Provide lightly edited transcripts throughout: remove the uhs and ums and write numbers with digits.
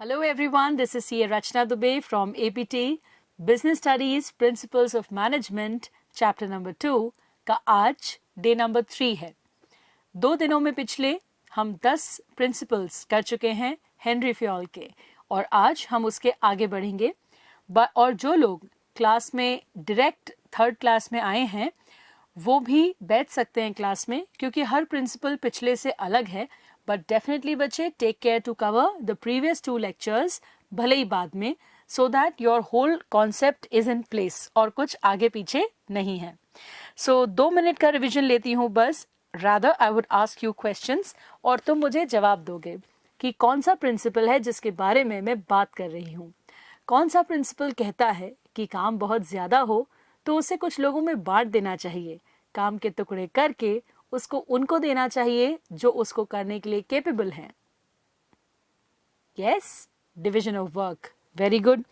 Hello everyone, this is CA Rachna Dubey from APT Business Studies Principles of Management chapter number 2 का आज day number 3 है। 2 दिनों में पिछले हम 10 प्रिंसिपल्स कर चुके हैं हेनरी फ्योल के और आज हम उसके आगे बढ़ेंगे। और जो लोग क्लास में डायरेक्ट थर्ड क्लास में आए हैं वो भी बैठ सकते हैं क्लास में, क्योंकि हर प्रिंसिपल पिछले से अलग है। बट डेफिनेटली बच्चे take care to cover the previous 2 lectures, भले ही बाद में, so that your whole concept is in place और कुछ आगे पीछे नहीं है। सो 2 मिनट का रिविजन लेती हूँ बस। Rather I would ask you questions और तुम मुझे जवाब दोगे कि कौन सा प्रिंसिपल है जिसके बारे में मैं बात कर रही हूँ। कौन सा प्रिंसिपल कहता है कि काम बहुत ज्यादा हो तो उसे कुछ लोगों में बांट देना चाहिए, काम के टुकड़े करके उसको उनको देना चाहिए जो उसको करने के लिए केपेबल हैं। Yes, division of work, very good.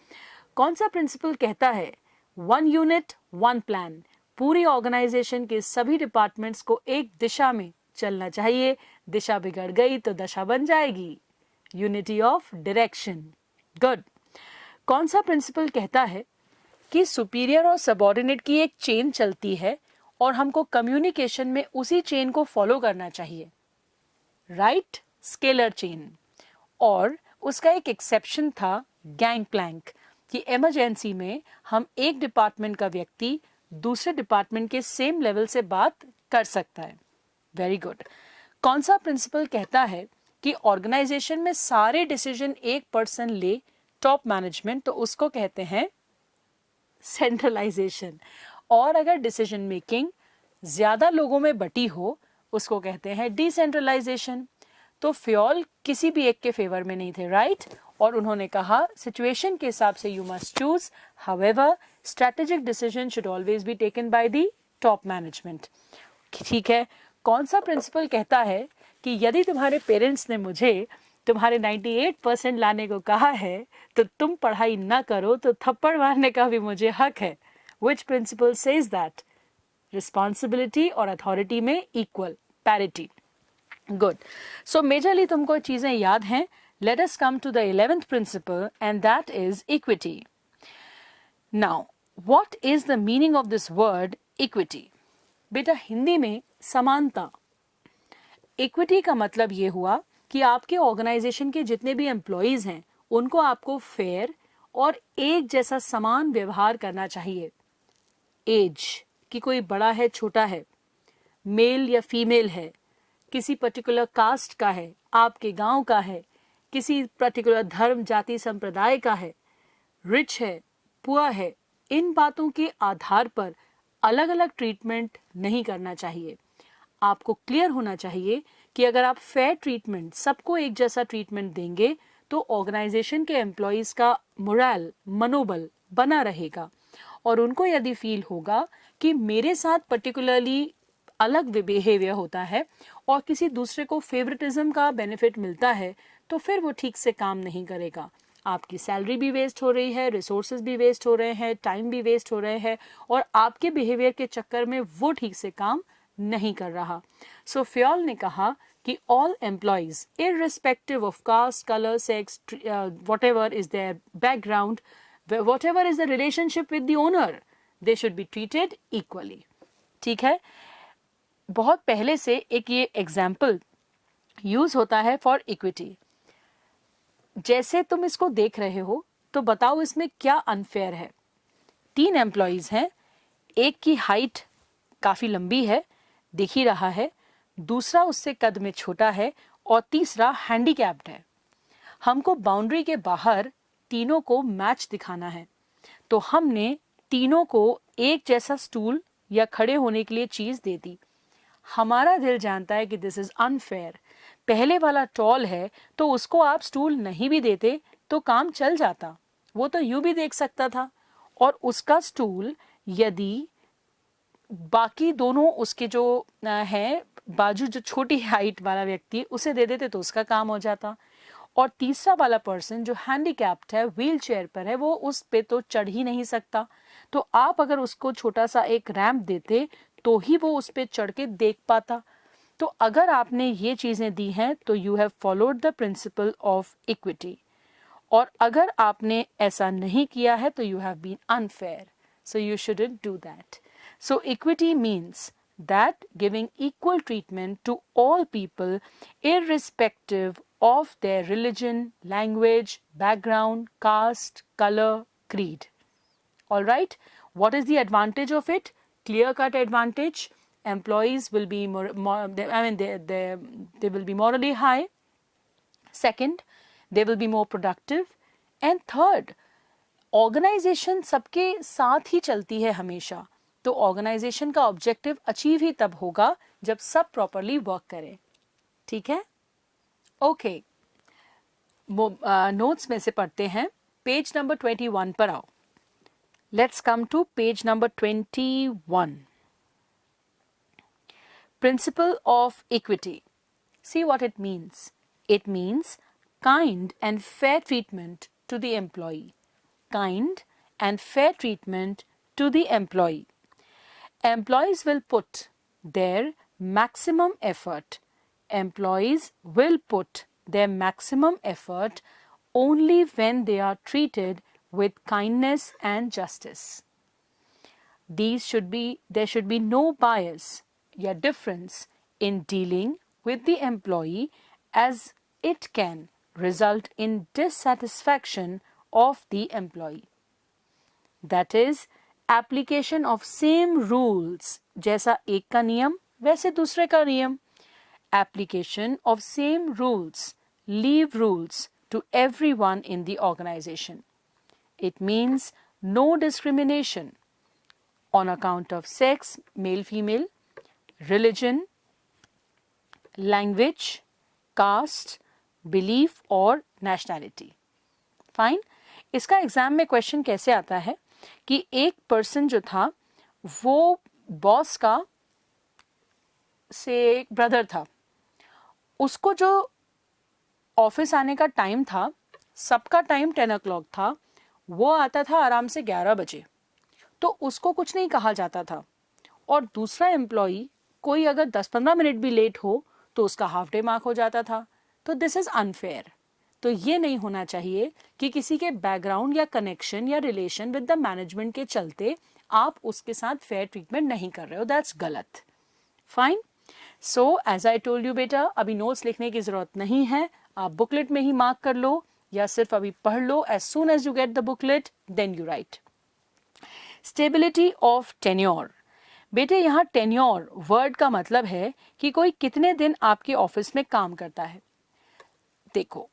कौन सा प्रिंसिपल कहता है 1 यूनिट 1 प्लान, पूरी ऑर्गेनाइजेशन के सभी डिपार्टमेंट्स को एक दिशा में चलना चाहिए, दिशा बिगड़ गई तो दशा बन जाएगी, यूनिटी ऑफ डायरेक्शन, गुड। कौन सा प्रिंसिपल कहता है कि सुपीरियर और सबऑर्डिनेट की एक चेन चलती है और हमको कम्युनिकेशन में उसी चेन को फॉलो करना चाहिए, राइट, स्केलर चेन। और उसका एक एक्सेप्शन था गैंग प्लैंक, कि इमरजेंसी में हम एक डिपार्टमेंट का व्यक्ति दूसरे डिपार्टमेंट के सेम लेवल से बात कर सकता है, वेरी गुड। कौन सा प्रिंसिपल कहता है कि ऑर्गेनाइजेशन में सारे डिसीजन एक पर्सन ले, टॉप मैनेजमेंट, तो उसको कहते हैं सेंट्रलाइजेशन। और अगर डिसीजन मेकिंग ज्यादा लोगों में बटी हो उसको कहते हैं डिसेंट्रलाइजेशन। तो फ्योल किसी भी एक के फेवर में नहीं थे, राइट। और उन्होंने कहा सिचुएशन के हिसाब से you must choose, however strategic decision should always be taken by the top management, ठीक है। कौन सा प्रिंसिपल कहता है कि यदि तुम्हारे पेरेंट्स ने मुझे तुम्हारे 98% लाने को कहा है तो तुम पढ़ाई ना करो तो थप्पड़ मारने का भी मुझे हक है। Which principle says that? Responsibility और authority में equal, parity. Good. So majorly तुमको चीजें याद हैं. Let us come to the 11th principle and that is equity. Now, what is the meaning of this word equity? बेटा हिंदी में समानता। Equity का मतलब ये हुआ कि आपके ऑर्गेनाइजेशन के जितने भी एम्प्लॉयज हैं उनको आपको फेयर और एक जैसा समान व्यवहार करना चाहिए। एज कि कोई बड़ा है छोटा है, मेल या फीमेल है, किसी पर्टिकुलर कास्ट का है, आपके गांव का है, किसी पर्टिकुलर धर्म जाति संप्रदाय का है, रिच है पुअर है, इन बातों के आधार पर अलग अलग ट्रीटमेंट नहीं करना चाहिए। आपको क्लियर होना चाहिए कि अगर आप फेयर ट्रीटमेंट, सबको एक जैसा ट्रीटमेंट देंगे तो ऑर्गेनाइजेशन के एम्प्लॉयज का मोरल, मनोबल बना रहेगा और उनको यदि फील होगा कि मेरे साथ पर्टिकुलरली अलग बिहेवियर होता है और किसी दूसरे को फेवरेटिज्म का बेनिफिट मिलता है तो फिर वो ठीक से काम नहीं करेगा। आपकी सैलरी भी वेस्ट हो रही है, रिसोर्सेज भी वेस्ट हो रहे हैं, टाइम भी वेस्ट हो रहे हैं और आपके बिहेवियर के चक्कर में वो ठीक से काम नहीं कर रहा। सो फ्योल ने कहा कि all employees irrespective of caste, colour, sex, whatever is there background, whatever is the relationship with the owner, they should be treated equally, ठीक है। बहुत पहले से एक ये एग्जाम्पल यूज होता है फॉर इक्विटी। जैसे तुम इसको देख रहे हो तो बताओ इसमें क्या अनफेयर है। 3 एम्प्लॉयज हैं, एक की हाइट काफी लंबी है, दिख ही रहा है, दूसरा उससे कद में छोटा है और तीसरा हैंडीकैप्ड है। हमको बाउंड्री के बाहर तीनों को मैच दिखाना है तो हमने तीनों को एक जैसा स्टूल या खड़े होने के लिए चीज दे दी। हमारा दिल जानता है कि दिस इज अनफेयर। पहले वाला टॉल है तो उसको आप स्टूल नहीं भी देते तो काम चल जाता, वो तो यूं भी देख सकता था। और उसका स्टूल यदि बाकी दोनों उसके जो है बाजू, जो छोटी हाइट वाला व्यक्ति, उसे दे देते तो उसका काम हो जाता। और तीसरा वाला पर्सन जो हैंडीकैप्ड है, व्हील चेयर पर है, वो उस पे तो चढ़ ही नहीं सकता। तो आप अगर उसको छोटा सा एक रैंप देते तो ही वो उस पे चढ़ के देख पाता। तो अगर आपने ये चीजें दी हैं तो you have followed the principal of equity. और अगर आपने ऐसा नहीं किया है तो you have been unfair. So you shouldn't do that. So equity means that giving equal treatment to all people irrespective of their religion, language, background, caste, color, creed. All right. What is the advantage of it? Clear-cut advantage. Employees will be they will be morally high. Second, they will be more productive. And third, organisation सबके साथ ही चलती है हमेशा, तो organisation का objective achieve ही तब होगा जब सब प्रॉपरली वर्क करें. ठीक है? ओके, नोट्स में से पढ़ते हैं. पेज नंबर 21 पर आओ. Let's come to page number 21. Principle of equity. See what it means. It means kind and fair treatment to the employee. Kind and fair treatment to the employee. Employees will put their maximum effort. Employees will put their maximum effort only when they are treated with kindness and justice. There should be no bias or difference in dealing with the employee, as it can result in dissatisfaction of the employee. That is, application of same rules, जैसा एक का नियम वैसे दूसरे का नियम. Application of same rules, leave rules to everyone in the organization. It means no discrimination on account of sex, male, female, religion, language, caste, belief और nationality. Fine. इसका एग्जाम में क्वेश्चन कैसे आता है कि एक पर्सन जो था वो बॉस का से एक ब्रदर था. उसको जो ऑफिस आने का टाइम था, सबका टाइम 10 o'clock था, वो आता था आराम से 11 बजे, तो उसको कुछ नहीं कहा जाता था. और दूसरा एम्प्लॉई कोई अगर 10-15 मिनट भी लेट हो तो उसका हाफ डे मार्क हो जाता था. तो दिस इज अनफेयर. तो ये नहीं होना चाहिए कि किसी के बैकग्राउंड या कनेक्शन या रिलेशन विद द मैनेजमेंट के चलते आप उसके साथ फेयर ट्रीटमेंट नहीं कर रहे हो. दैट्स गलत. Fine. So as I told you बेटा, अभी नोट्स लिखने की जरूरत नहीं है. आप बुकलेट में ही मार्क कर लो या सिर्फ अभी पढ़ लो. As soon as you get the booklet then you write. Stability of tenure. बेटे यहाँ टेन्योर वर्ड का मतलब है कि कोई कितने दिन आपके ऑफिस में काम करता है. देखो,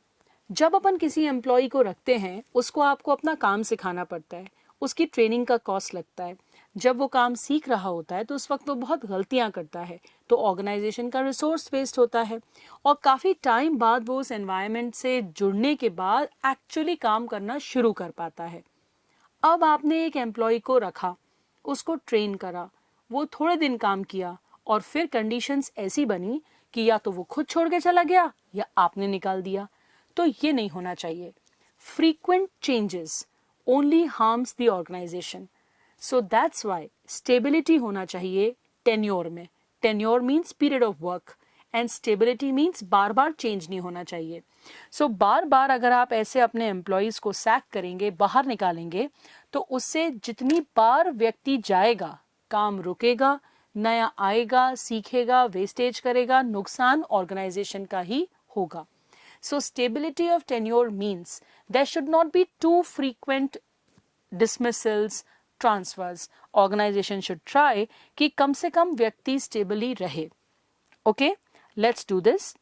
जब अपन किसी एम्प्लॉय को रखते हैं उसको आपको अपना काम सिखाना पड़ता है, उसकी ट्रेनिंग का कॉस्ट लगता है. जब वो काम सीख रहा होता है तो उस वक्त वो बहुत गलतियां करता है, तो ऑर्गेनाइजेशन का रिसोर्स वेस्ट होता है और काफ़ी टाइम बाद वो उस एनवायरनमेंट से जुड़ने के बाद एक्चुअली काम करना शुरू कर पाता है. अब आपने एक एम्प्लॉय को रखा, उसको ट्रेन करा, वो थोड़े दिन काम किया और फिर कंडीशंस ऐसी बनी कि या तो वो खुद छोड़ के चला गया या आपने निकाल दिया. तो ये नहीं होना चाहिए. Frequent changes only harms the organisation. So that's why stability होना चाहिए टेन्योर में. Tenure means period of work and stability means बार बार चेंज नहीं होना चाहिए. सो बार बार अगर आप ऐसे अपने एम्प्लॉयज़ को सैक करेंगे, बाहर निकालेंगे, तो उससे जितनी बार व्यक्ति जाएगा काम रुकेगा, नया आएगा, सीखेगा, वेस्टेज करेगा, नुकसान ऑर्गेनाइजेशन का ही होगा. So stability of tenure means there should not be too frequent dismissals, transfers. Organisation should try कि कम से कम व्यक्ति स्टेबली रहे. Okay, let's do this.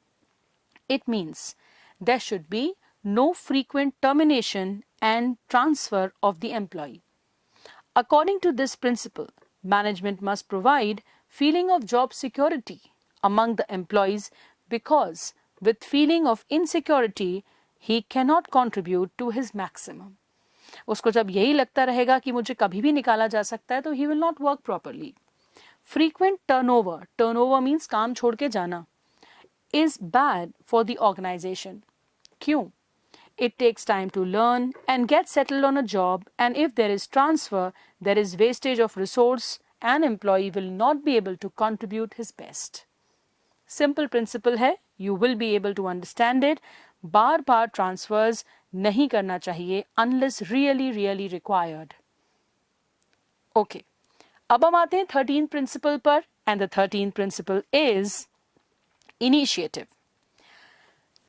It means there should be no frequent termination and transfer of the employee. According to this principle, management must provide feeling of job security among the employees, because with feeling of insecurity he cannot contribute to his maximum. उसको जब यही लगता रहेगा कि मुझे कभी भी निकाला जा सकता है तो he will not work properly. Frequent turnover, turnover means काम छोड़ के जाना, is bad for the organization. क्यों? It takes time to learn and get settled on a job, and if there is transfer, there is wastage of resource and employee will not be able to contribute his best. Simple principle है, you will be able to understand it, बार बार transfers नहीं करना चाहिए unless really really required. Okay, अब हम आते हैं 13 प्रिंसिपल पर, and the 13 principle is initiative.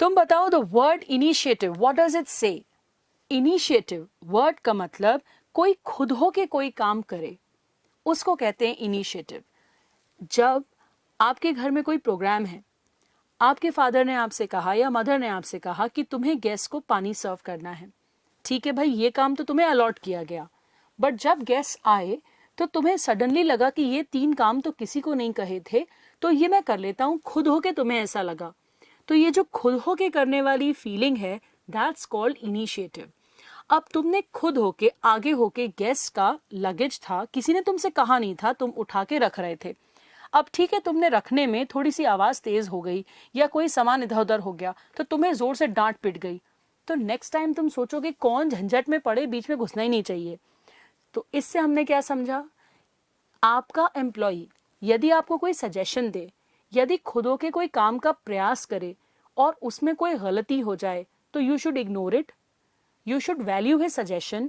तुम बताओ the word initiative, what does it say? Initiative word का मतलब कोई खुद हो के कोई काम करे, उसको कहते हैं इनिशिएटिव। जब आपके घर में कोई प्रोग्राम है, आपके फादर ने आपसे कहा या मदर ने आपसे कहा कि तुम्हें गेस्ट को पानी सर्व करना है, ठीक है भाई, ये काम तो तुम्हें अलॉट किया गया, बट जब गेस्ट आए तो तुम्हें सडनली लगा कि ये 3 काम तो किसी को नहीं कहे थे, तो ये मैं कर लेता हूँ, खुद होके तुम्हें ऐसा लगा। तो ये जो खुद होके करने वाली फीलिंग है, दैट्स कॉल्ड इनिशिएटिव। अब तुमने खुद होके आगे होके गेस्ट का लगेज था, किसी ने तुमसे कहा नहीं था, तुम उठा के रख रहे थे। अब ठीक है, तुमने रखने में थोड़ी सी आवाज तेज हो गई या कोई सामान इधर उधर हो गया तो तुम्हें जोर से डांट पिट गई, तो नेक्स्ट टाइम तुम सोचोगे कौन झंझट में पड़े, बीच में घुसना ही नहीं चाहिए। तो इससे हमने क्या समझा? आपका एम्प्लॉई यदि आपको कोई सजेशन दे, यदि खुद होके कोई काम का प्रयास करे और उसमें कोई गलती हो जाए, तो you should ignore it, you should value his suggestion,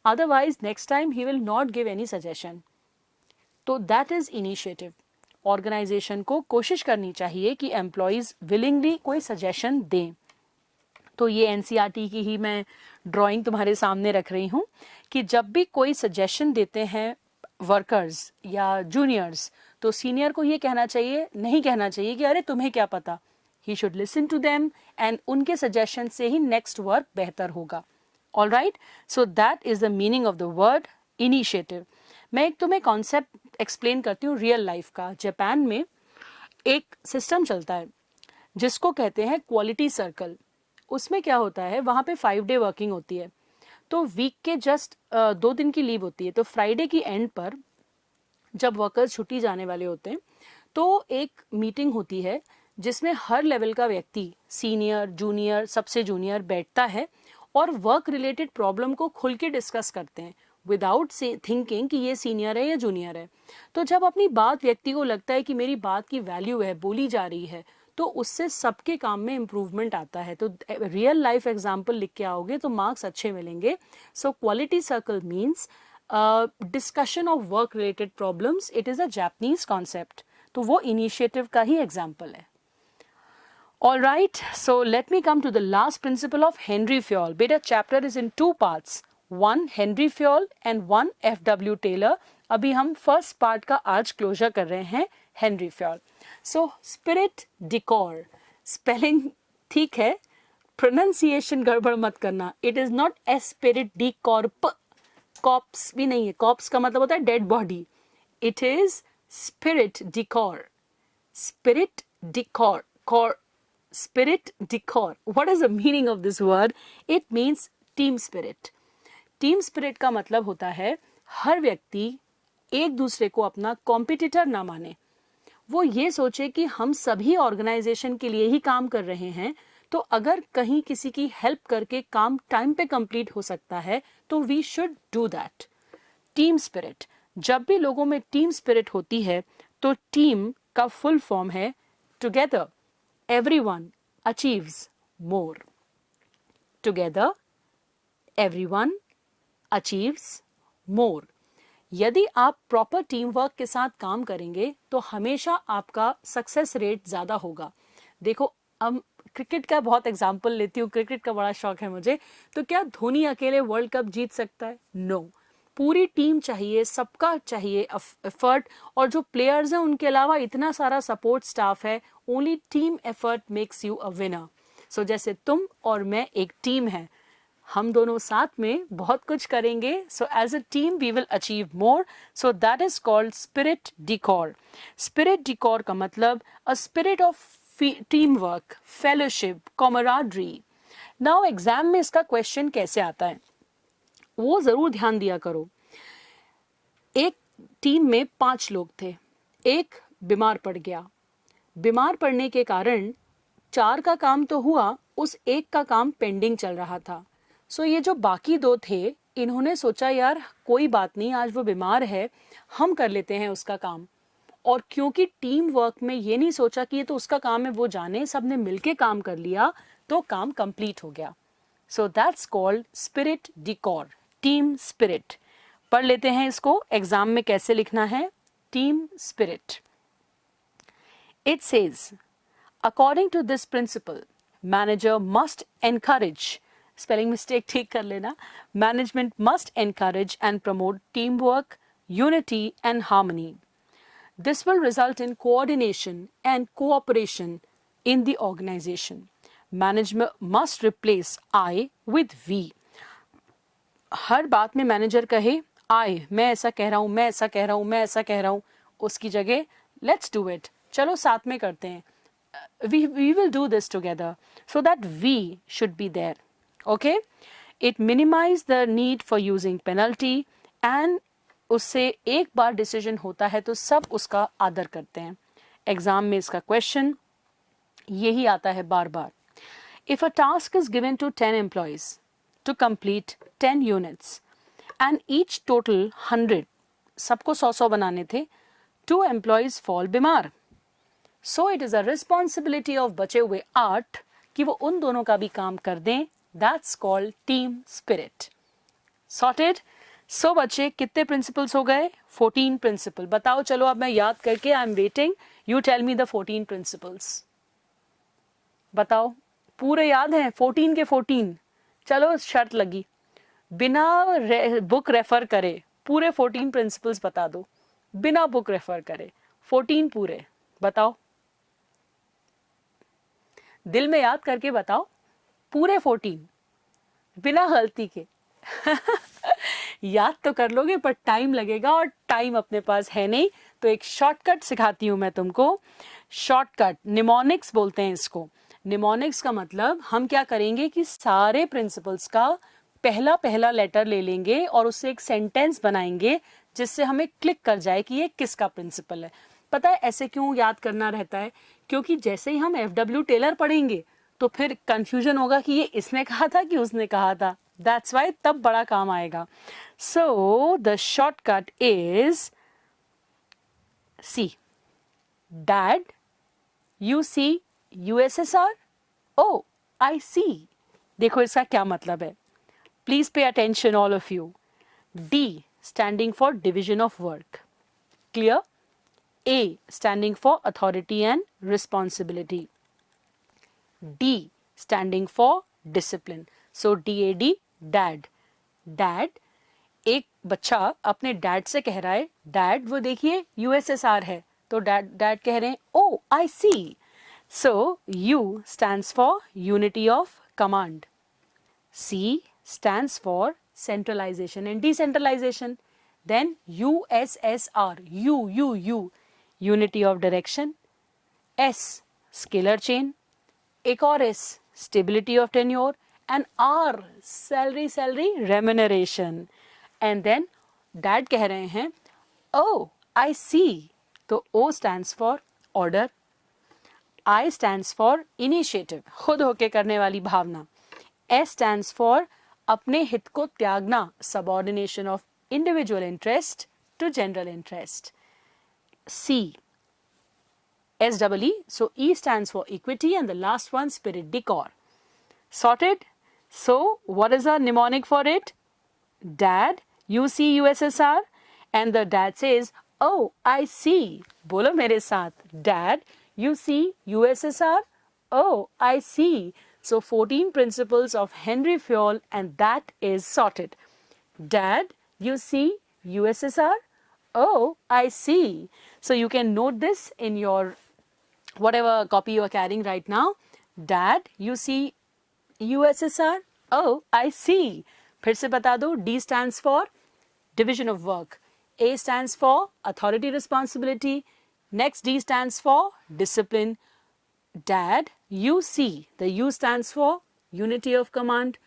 otherwise next time he will not give any suggestion. तो that is initiative. ऑर्गेनाइजेशन को कोशिश करनी चाहिए कि एम्प्लॉयज विलिंगली कोई सजेशन दें। तो ये एनसीईआरटी की ही मैं ड्राइंग तुम्हारे सामने रख रही हूँ कि जब भी कोई सजेशन देते हैं वर्कर्स या जूनियर्स, तो सीनियर को ये कहना चाहिए, नहीं कहना चाहिए कि अरे तुम्हें क्या पता। He should listen to them and उनके suggestion से ही next work बेहतर होगा। All right, so that is the meaning of the word initiative. मैं एक तुम्हें concept explain करती हूँ real life का। जापान में एक system चलता है जिसको कहते हैं quality circle। उसमें क्या होता है, वहाँ पे 5 day working होती है, तो वीक के जस्ट 2 दिन की लीव होती है। तो फ्राइडे की एंड पर जब वर्कर्स छुट्टी जाने वाले होते हैं, तो एक मीटिंग होती है जिसमें हर लेवल का व्यक्ति, सीनियर जूनियर सबसे जूनियर, बैठता है और वर्क रिलेटेड प्रॉब्लम को खुल के डिस्कस करते हैं विदाउट से थिंकिंग कि ये सीनियर है या जूनियर है। तो जब अपनी बात व्यक्ति को लगता है कि मेरी बात की वैल्यू है, बोली जा रही है, तो उससे सबके काम में इम्प्रूवमेंट आता है। तो रियल लाइफ एग्जाम्पल लिख के आओगे तो मार्क्स अच्छे मिलेंगे। So quality circle means discussion of work related problems. It is a Japanese concept, तो वो इनिशिएटिव का ही एग्जाम्पल है। All right, so let me come to the last principle of Henry Fayol. Beta chapter is in 2 parts. One Henry Fayol and one F.W. Taylor. अभी हम first part का आज closure कर रहे हैं Henry Fayol. So spirit decor. Spelling ठीक है, pronunciation गड़बड़ मत करना. It is not spirit decor. Corpse भी नहीं है. Corpse का मतलब होता है dead body. It is spirit decor. Spirit decor. Spirit decor. What is the meaning of this word? It means team spirit. Team spirit का मतलब होता है हर व्यक्ति एक दूसरे को अपना कॉम्पिटिटर ना माने, वो ये सोचे कि हम सभी ऑर्गेनाइजेशन के लिए ही काम कर रहे हैं, तो अगर कहीं किसी की हेल्प करके काम टाइम पे कंप्लीट हो सकता है तो we should do that. Team spirit, जब भी लोगों में टीम स्पिरिट होती है तो टीम का फुल फॉर्म है together everyone achieves more. Together, everyone achieves more. यदि आप प्रॉपर टीम वर्क के साथ काम करेंगे तो हमेशा आपका सक्सेस रेट ज़्यादा होगा। देखो, अब क्रिकेट का बहुत एग्जाम्पल लेती हूँ, क्रिकेट का बड़ा शौक है मुझे, तो क्या धोनी अकेले वर्ल्ड कप जीत सकता है? नो, पूरी टीम चाहिए, सबका चाहिए एफर्ट, और जो प्लेयर्स हैं उनके अलावा इतना सारा सपोर्ट स्टाफ है। Only team effort makes you a winner. So जैसे तुम और मैं एक टीम है, हम दोनों साथ में बहुत कुछ करेंगे। So as a team we will achieve more. So that is called spirit de corps. Spirit de corps का मतलब a spirit of team work, fellowship, camaraderie. Now exam में इसका क्वेश्चन कैसे आता है वो जरूर ध्यान दिया करो। एक टीम में 5 लोग थे, एक बीमार पड़ गया, बीमार पड़ने के कारण 4 का काम तो हुआ, उस एक का काम पेंडिंग चल रहा था। सो ये जो बाकी 2 थे, इन्होंने सोचा यार कोई बात नहीं, आज वो बीमार है, हम कर लेते हैं उसका काम। और क्योंकि टीम वर्क में ये नहीं सोचा कि ये तो उसका काम है वो जाने, सबने मिलके काम कर लिया, तो काम कंप्लीट हो गया. So that's called spirit decor, team spirit. पढ़ लेते हैं इसको, एग्जाम में कैसे लिखना है. Team spirit. It says, according to this principle, manager must encourage, spelling mistake ठीक कर लेना, management must encourage and promote teamwork, unity and harmony. This will result in coordination and cooperation in the organization. Management must replace I with we. हर बात में manager कहे I, मैं ऐसा कह रहा हूँ, मैं ऐसा कह रहा हूँ, मैं ऐसा कह रहा हूँ, उसकी जगह let's do it, चलो साथ में करते हैं. We will do this together, so that we should be there. Okay, it minimize the need for using penalty and उससे एक बार डिसीजन होता है तो सब उसका आदर करते हैं. एग्जाम में इसका क्वेश्चन यही आता है बार बार. If a task is given to 10 employees to complete 10 units and each total 100, सबको 100 बनाने थे, 2 employees fall बीमार. So it is a responsibility of बचे हुए 8 कि वो उन दोनों का भी काम कर दें. That's called team spirit. Sorted? So बच्चे कितने principles हो गए? 14 principle. बताओ चलो अब मैं याद करके I am waiting. You tell me the 14 principles. बताओ पूरे याद हैं 14 के 14. चलो शर्त लगी, बिना बुक रेफर करे पूरे 14 principles बता दो. बिना बुक रेफर करे 14 पूरे बताओ. दिल में याद करके बताओ पूरे 14 बिना गलती के. याद तो कर लोगे पर टाइम लगेगा और टाइम अपने पास है नहीं, तो एक शॉर्टकट सिखाती हूं मैं तुमको. शॉर्टकट निमोनिक्स बोलते हैं इसको. निमोनिक्स का मतलब हम क्या करेंगे कि सारे प्रिंसिपल्स का पहला पहला लेटर ले लेंगे और उससे एक सेंटेंस बनाएंगे जिससे हमें क्लिक कर जाए कि ये किसका प्रिंसिपल है. पता है ऐसे क्यों याद करना रहता है? क्योंकि जैसे ही हम FW टेलर पढ़ेंगे तो फिर कंफ्यूजन होगा कि ये इसने कहा था कि उसने कहा था. दैट्स वाई तब बड़ा काम आएगा. So the shortcut is C. Dad, you see USSR. O I C. देखो इसका क्या मतलब है. Please pay attention all of you. D standing for division of work. Clear? A standing for authority and responsibility. D standing for discipline. So DAD, dad. Dad, एक बच्चा अपने dad से कह रहा है, डैड वो देखिए USSR है, तो डैड कह रहे हैं ओ I C. So U stands for unity of command. C stands for centralization and decentralization. Then USSR, U, unity of direction. S, scalar chain. एक और S, stability of tenure. And R, salary, remuneration. And then dad कह रहे हैं oh I see, तो O stands for order. I stands for initiative, खुद होके करने वाली भावना. S stands for अपने हित को त्यागना, subordination of individual interest to general interest. C, SEE, so E stands for equity, and the last one spirit decor. Sorted? So what is our mnemonic for it? Dad, you see USSR, and the dad says oh I see. बोलो मेरे साथ. Dad, you see USSR. Oh I see. So 14 principles of Henry Fayol, and that is sorted. Dad, you see USSR. Oh I see. So you can note this in your whatever copy you are carrying right now. Dad, you see USSR. Oh I see. फिर से बता दो. D stands for division of work. A stands for authority responsibility. Next D stands for discipline. Dad, you see. The U stands for unity of command.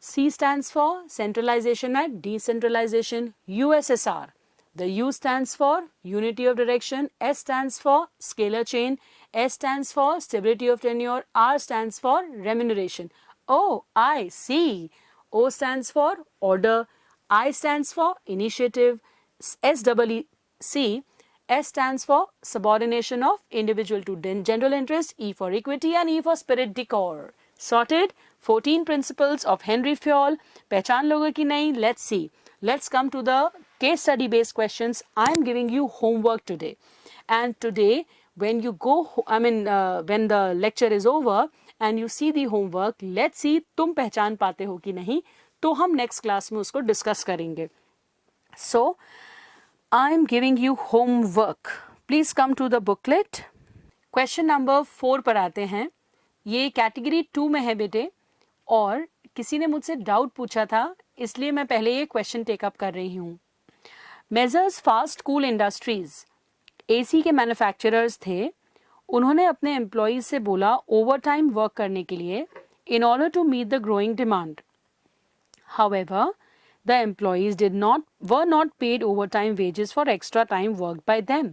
C stands for centralization and decentralization. USSR. The U stands for unity of direction. S stands for scalar chain. S stands for stability of tenure. R stands for remuneration. Oh, I see. O stands for order. I stands for initiative. SEEC. S stands for subordination of individual to general interest. E for equity and E for spirit decor. Sorted. 14 principles of Henry Fayol. पहचान लोगे कि नहीं? Let's see. Let's come to the case study based questions. I am giving you homework today. And today, when you go, when the lecture is over and you see the homework, let's see तुम पहचान पाते हो कि नहीं, तो हम next class में उसको discuss करेंगे. So, I am giving you homework. Please come to the booklet. Question number 4 पर आते हैं. ये कैटेगरी 2 में है बेटे, और किसी ने मुझसे डाउट पूछा था, इसलिए मैं पहले ये क्वेश्चन टेकअप कर रही हूँ. Measures fast cool industries AC के मैन्युफैक्चरर्स थे. उन्होंने अपने एम्प्लॉयज से बोला ओवर टाइम वर्क करने के लिए in order to meet the growing demand. However the employees were not paid overtime wages for extra time worked by them.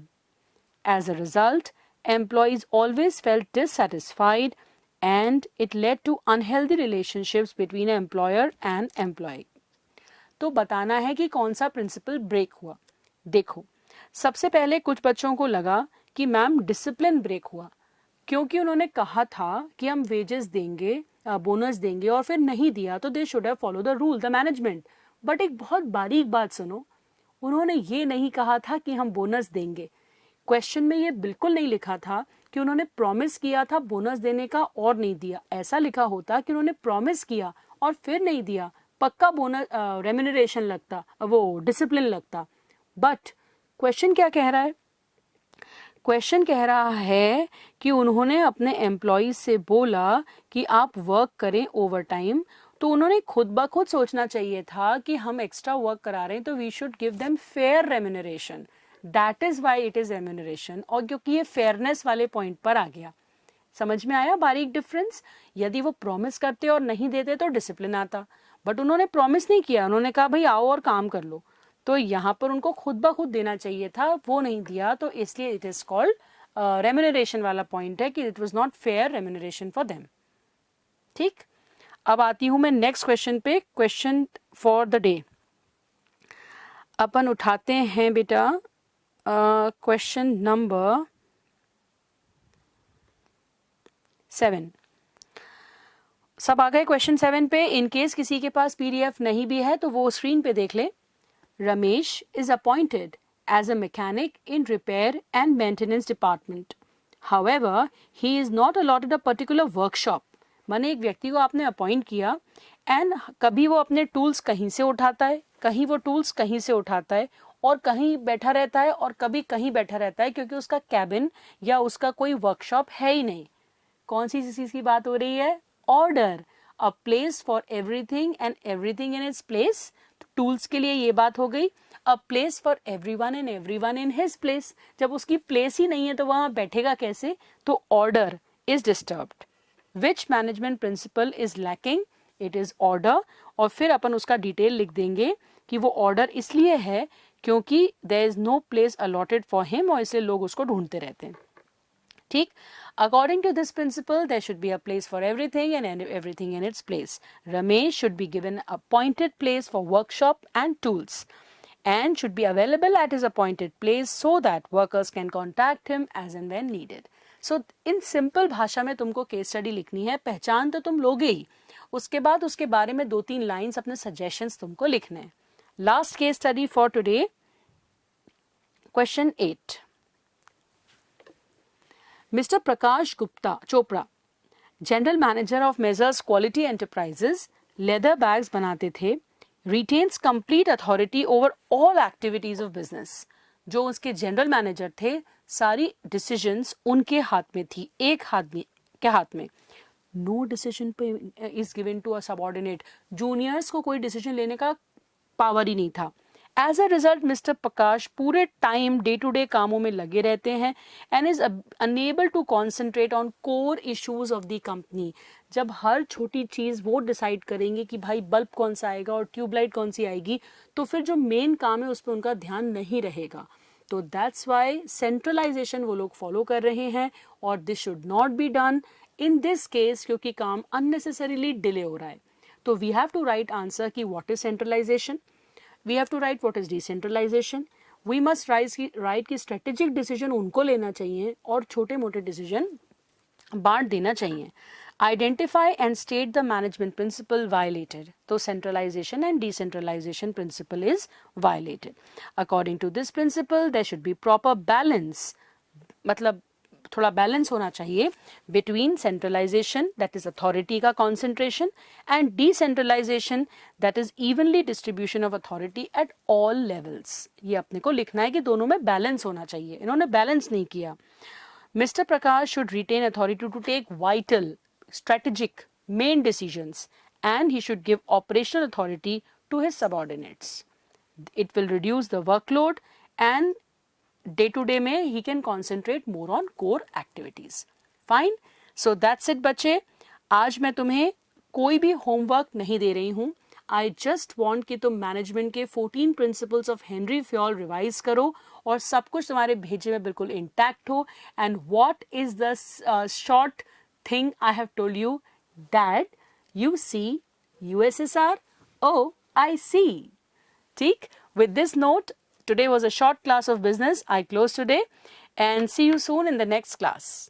As a result, employees always felt dissatisfied and it led to unhealthy relationships between an employer and employee. तो बताना है कि कौन सा principal break हुआ. देखो, सबसे पहले कुछ बच्चों को लगा कि मैम डिसिप्लिन ब्रेक हुआ, क्योंकि उन्होंने कहा था कि हम वेजेस देंगे, बोनस देंगे, और फिर नहीं दिया तो they should have follow the rule, the management. But एक बहुत बारीक बात सुनो, उन्होंने ये नहीं कहा था कि हम बोनस देंगे. क्वेश्चन में ये बिल्कुल नहीं लिखा था कि उन्होंने प्रॉमिस किया था बोनस देने का और नहीं दिया. ऐसा लिखा होता कि उन्होंने प्रॉमिस किया और फिर नहीं दिया, पक्का बोनस रेम्यूनरेशन लगता, वो डिसिप्लिन लगता. बट क्वेश्चन क्या कह रहा है? क्वेश्चन कह रहा है कि उन्होंने अपने एम्प्लॉयज से बोला कि आप वर्क करें ओवर टाइम, तो उन्होंने खुद ब खुद सोचना चाहिए था कि हम एक्स्ट्रा वर्क करा रहे हैं तो we should give them fair remuneration. That is why it is remuneration. और क्योंकि ये फेयरनेस वाले पॉइंट पर आ गया. समझ में आया बारीक डिफरेंस? यदि वो प्रॉमिस करते और नहीं देते तो डिसिप्लिन आता, बट उन्होंने प्रॉमिस नहीं किया, उन्होंने कहा भाई आओ और काम कर लो, तो यहाँ पर उनको खुद ब खुद देना चाहिए था, वो नहीं दिया, तो इसलिए इट इज कॉल्ड रेम्यूनरेशन वाला पॉइंट है कि it was not fair remuneration for them. ठीक, अब आती हूं मैं नेक्स्ट क्वेश्चन पे. क्वेश्चन फॉर द डे अपन उठाते हैं बेटा क्वेश्चन नंबर 7. सब आ गए क्वेश्चन 7 पे? इन केस किसी के पास पीडीएफ नहीं भी है तो वो स्क्रीन पे देख ले. Ramesh is appointed as a mechanic in repair and maintenance department. However he is not allotted a particular workshop. माने एक व्यक्ति को आपने अपॉइंट किया एंड कभी वो अपने टूल्स कहीं से उठाता है, कहीं वो टूल्स कहीं से उठाता है, और कहीं बैठा रहता है और कभी कहीं बैठा रहता है, क्योंकि उसका कैबिन या उसका कोई वर्कशॉप है ही नहीं. कौन सी चीज की बात हो रही है? Order. A place for everything and everything in its place. Tools के लिए ये बात हो गई. A place for everyone and everyone in his place. जब उसकी प्लेस ही नहीं है तो वहां बैठेगा कैसे? तो order is disturbed. Which management principle is lacking? It is order. और फिर अपन उसका डिटेल लिख देंगे कि वो ऑर्डर इसलिए है क्योंकि there is no place allotted for him, और इसलिए लोग उसको ढूंढते रहते हैं. ठीक, according to this principle there should be a place for everything and everything in its place. Ramesh should be given appointed place for workshop and tools and should be available at his appointed place so that workers can contact him as and when needed. So in simple भाषा में तुमको case study लिखनी है. पहचान तो तुम लोगे ही, उसके बाद उसके बारे में 2-3 लाइंस अपने सजेशंस तुमको लिखने हैं. Last case study for today, question 8. Mr. Prakash Gupta Chopra, general manager of measures quality enterprises, leather bags बनाते थे, retains complete authority over all activities of business. जो उसके जनरल मैनेजर थे, सारी डिसीजंस उनके हाथ में थी, एक आदमी के हाथ में. No decision pay is given to a subordinate. Juniors को कोई डिसीजन लेने का पावर ही नहीं था. As a result mister Prakash पूरे टाइम डे टू डे कामों में लगे रहते हैं and is unable to concentrate on core issues of the company. जब हर छोटी चीज़ वो डिसाइड करेंगे कि भाई बल्ब कौन सा आएगा और ट्यूबलाइट कौन सी आएगी, तो फिर जो मेन काम है उस पर उनका ध्यान नहीं रहेगा. तो दैट्स वाई सेंट्रलाइजेशन वो लोग फॉलो कर रहे हैं, और this should not be done in this case, क्योंकि काम अननेसेसरीली डिले हो रहा है. तो we have to write answer कि what is centralization, we have to write what is decentralization. We must write कि strategic decision उनको लेना चाहिए और छोटे मोटे decision बांट देना चाहिए. Identify and state the management principle violated. तो centralization and decentralization principle is violated. According to this principle, there should be proper balance. मतलब थोड़ा बैलेंस होना चाहिए between centralization, that is authority का concentration, and decentralization, that is evenly distribution of authority at all levels. ये अपने को लिखना है कि दोनों में बैलेंस होना चाहिए. इन्होंने बैलेंस नहीं किया. Mr. Prakash should retain authority to take vital, strategic, main decisions, and he should give operational authority to his subordinates. It will reduce the workload, and day to day में he can concentrate more on core activities. Fine. So that's it बच्चे. आज मैं तुम्हें कोई भी homework नहीं दे रही हूँ. आई जस्ट वॉन्ट कि तुम मैनेजमेंट के 14 principles of Henry Fayol revise करो और सब कुछ तुम्हारे भेजे में बिल्कुल इंटैक्ट हो. And what is the short thing I have told you? That you see USSR. Oh, I see. ठीक. With this note, today was a short class of business. I close today and see you soon in the next class.